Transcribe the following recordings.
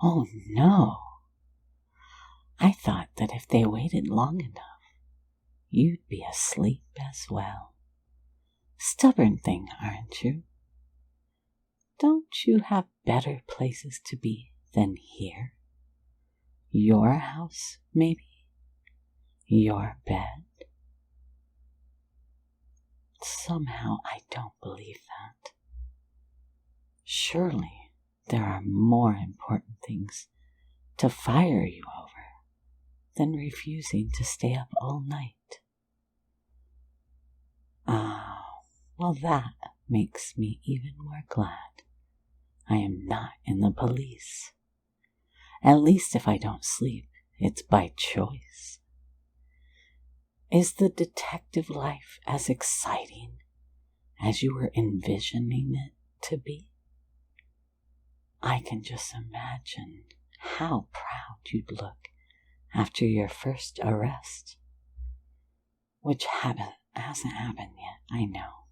Oh no! I thought that if they waited long enough, you'd be asleep as well. Stubborn thing, aren't you? Don't you have better places to be than here? Your house, maybe? Your bed? Somehow I don't believe that. Surely there are more important things to fire you over than refusing to stay up all night. Well, that makes me even more glad I am not in the police. At least if I don't sleep, it's by choice. Is the detective life as exciting as you were envisioning it to be? I can just imagine how proud you'd look after your first arrest, which hasn't happened yet, I know.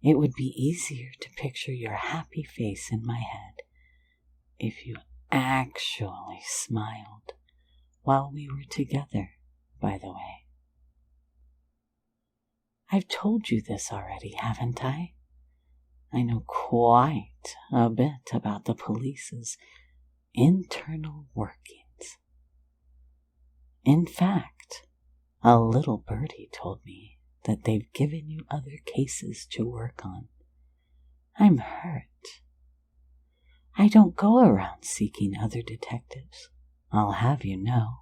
It would be easier to picture your happy face in my head if you actually smiled while we were together, by the way. I've told you this already, haven't I? I know quite a bit about the police's internal workings. In fact, a little birdie told me that they've given you other cases to work on. I'm hurt. I don't go around seeking other detectives, I'll have you know.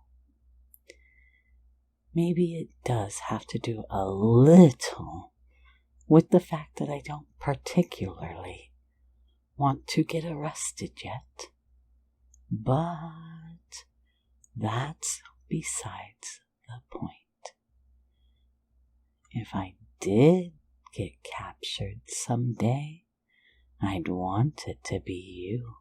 Maybe it does have to do a little with the fact that I don't particularly want to get arrested yet. But that's besides the point. If I did get captured someday, I'd want it to be you.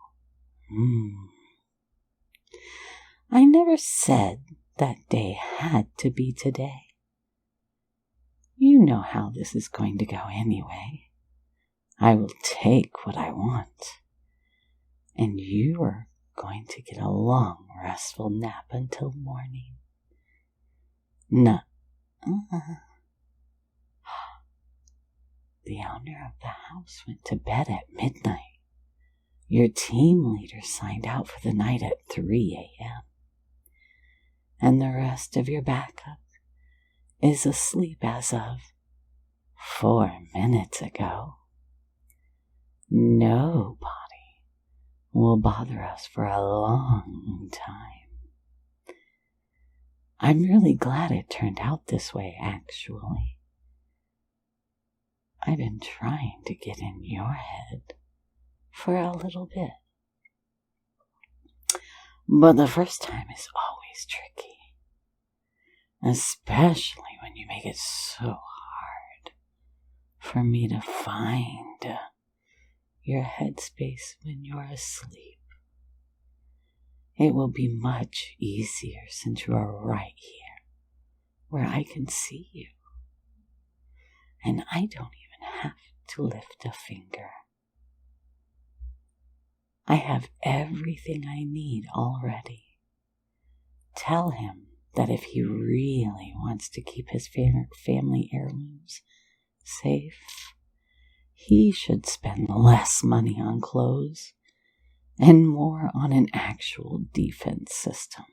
I never said that day had to be today. You know how this is going to go anyway. I will take what I want, and you are going to get a long, restful nap until morning. The owner of the house went to bed at midnight. Your team leader signed out for the night at 3 a.m. And the rest of your backup is asleep as of 4 minutes ago. Nobody will bother us for a long time. I'm really glad it turned out this way, actually. I've been trying to get in your head for a little bit. But the first time is always tricky, especially when you make it so hard for me to find your headspace when you're asleep. It will be much easier since you are right here, where I can see you. And I don't even have to lift a finger. I have everything I need already. Tell him that if he really wants to keep his family heirlooms safe, he should spend less money on clothes and more on an actual defense system.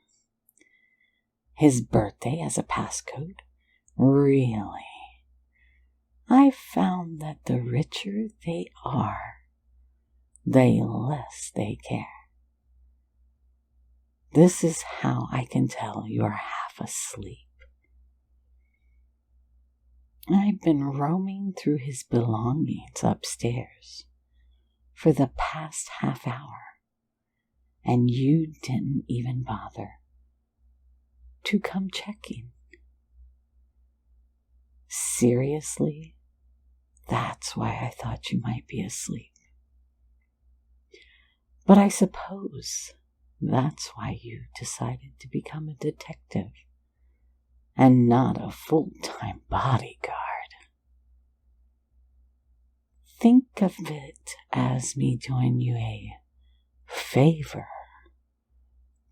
His birthday as a passcode? Really? I've found that the richer they are, the less they care. This is how I can tell you're half asleep. I've been roaming through his belongings upstairs for the past half hour, and you didn't even bother to come checking. Seriously? That's why I thought you might be asleep. But I suppose that's why you decided to become a detective and not a full-time bodyguard. Think of it as me doing you a favor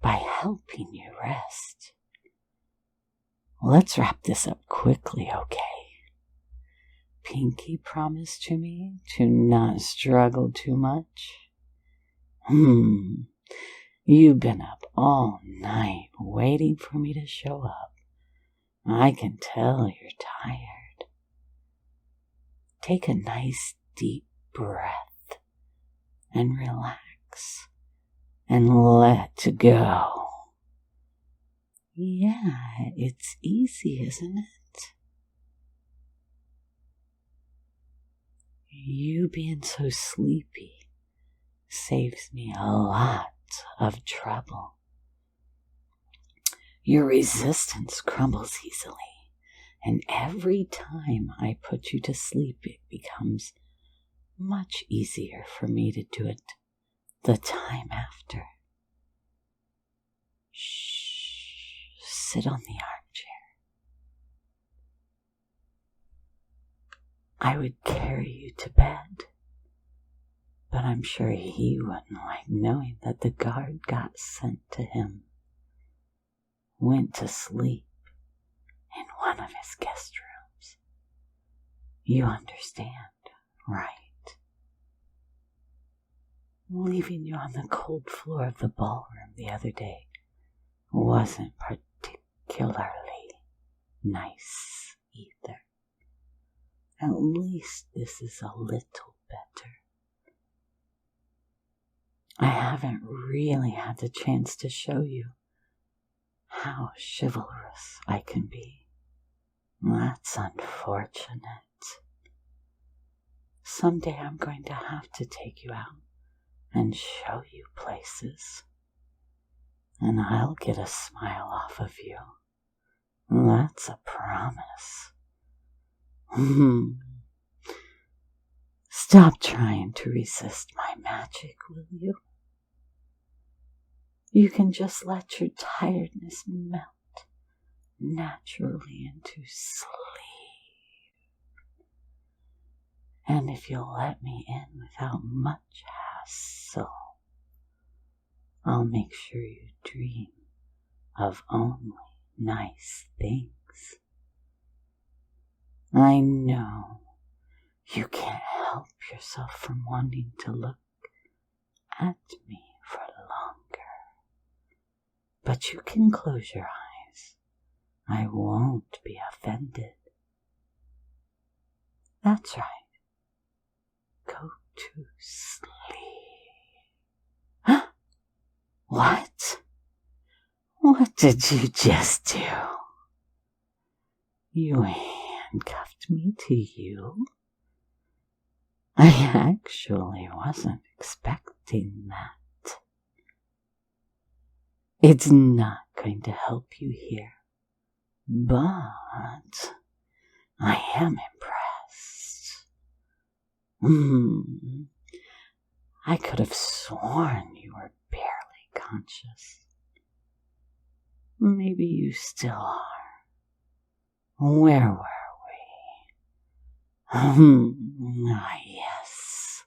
by helping you rest. Let's wrap this up quickly, okay? Pinky promised to me to not struggle too much. You've been up all night waiting for me to show up. I can tell you're tired. Take a nice deep breath and relax and let go. Yeah, it's easy, isn't it? You being so sleepy saves me a lot of trouble. Your resistance crumbles easily, and every time I put you to sleep, it becomes much easier for me to do it the time after. Shh, sit on the armchair. I would carry you to bed, but I'm sure he wouldn't like knowing that the guard got sent to him went to sleep in one of his guest rooms. You understand, right? Leaving you on the cold floor of the ballroom the other day wasn't particularly nice either. At least this is a little better. I haven't really had the chance to show you how chivalrous I can be. That's unfortunate. Someday I'm going to have to take you out and show you places. And I'll get a smile off of you. That's a promise. Stop trying to resist my magic, will you? You can just let your tiredness melt naturally into sleep. And if you'll let me in without much hassle, I'll make sure you dream of only nice things. I know you can't help yourself from wanting to look at me for longer. But you can close your eyes. I won't be offended. That's right. Go to sleep. What? What did you just do? You handcuffed me to you? I actually wasn't expecting that. It's not going to help you here, but I am impressed. I could have sworn you were barely conscious. Maybe you still are. Where were we? Yes.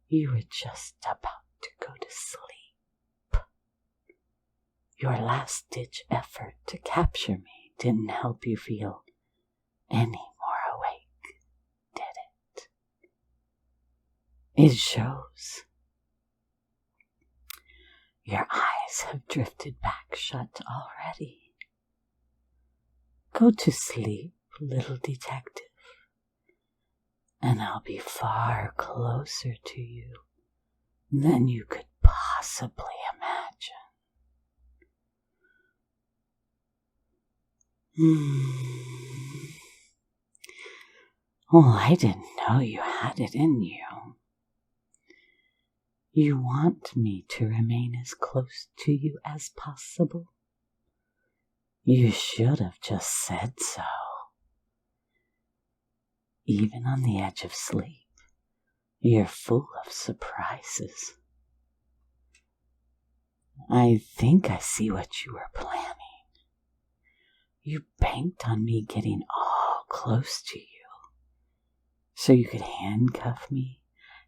You were just about to go to sleep. Your last-ditch effort to capture me didn't help you feel any more awake, did it? It shows. Your eyes have drifted back shut already. Go to sleep, little detective, and I'll be far closer to you than you could possibly imagine. Well, I didn't know you had it in you. You want me to remain as close to you as possible? You should have just said so. Even on the edge of sleep, you're full of surprises. I think I see what you were planning. You banked on me getting all close to you, so you could handcuff me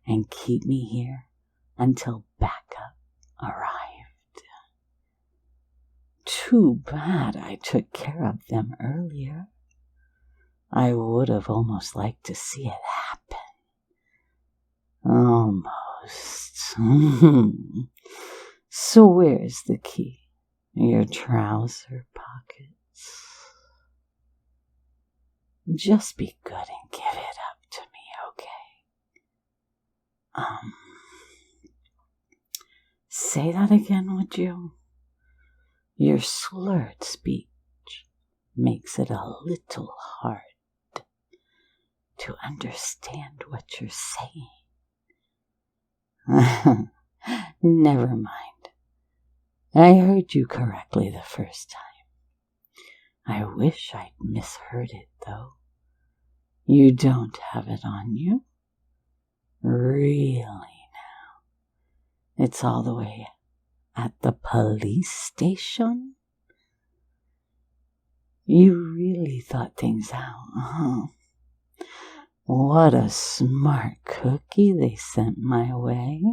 and keep me here until backup arrived. Too bad I took care of them earlier. I would have almost liked to see it happen. Almost. So where's the key? Your trouser pockets? Just be good and give it up to me, okay? Say that again, would you? Your slurred speech makes it a little hard to understand what you're saying. Never mind. I heard you correctly the first time. I wish I'd misheard it, though. You don't have it on you? Really now? It's all the way at the police station? You really thought things out, huh? What a smart cookie they sent my way.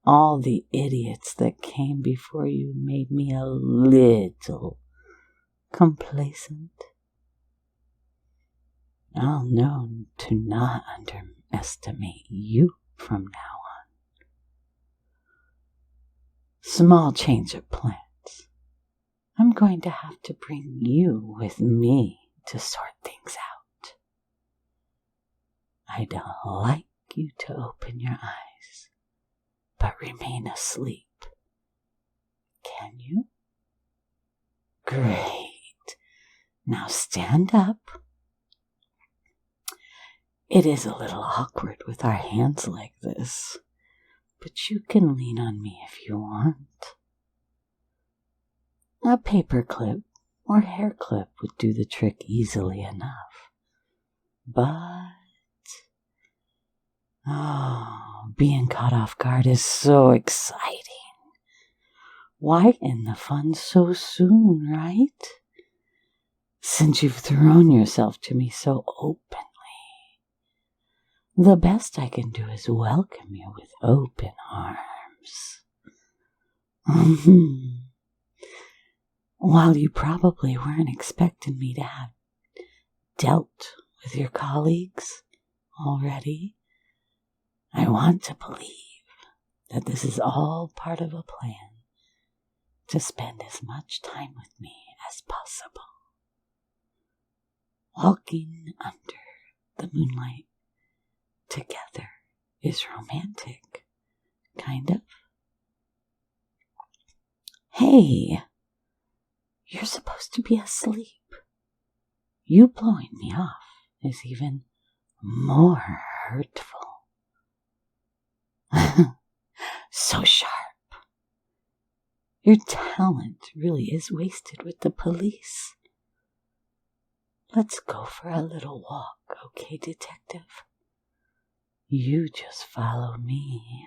All the idiots that came before you made me a little complacent. I'll know to not underestimate you from now on. Small change of plans. I'm going to have to bring you with me to sort things out. I'd like you to open your eyes, but remain asleep. Can you? Great. Now stand up. It is a little awkward with our hands like this, but you can lean on me if you want. A paper clip or hair clip would do the trick easily enough. But, being caught off guard is so exciting. Why end the fun so soon, right? Since you've thrown yourself to me so openly. The best I can do is welcome you with open arms. While you probably weren't expecting me to have dealt with your colleagues already, I want to believe that this is all part of a plan to spend as much time with me as possible. Walking under the moonlight together is romantic, kind of. Hey, you're supposed to be asleep. You blowing me off is even more hurtful. So sharp. Your talent really is wasted with the police. Let's go for a little walk, okay, detective? You just follow me.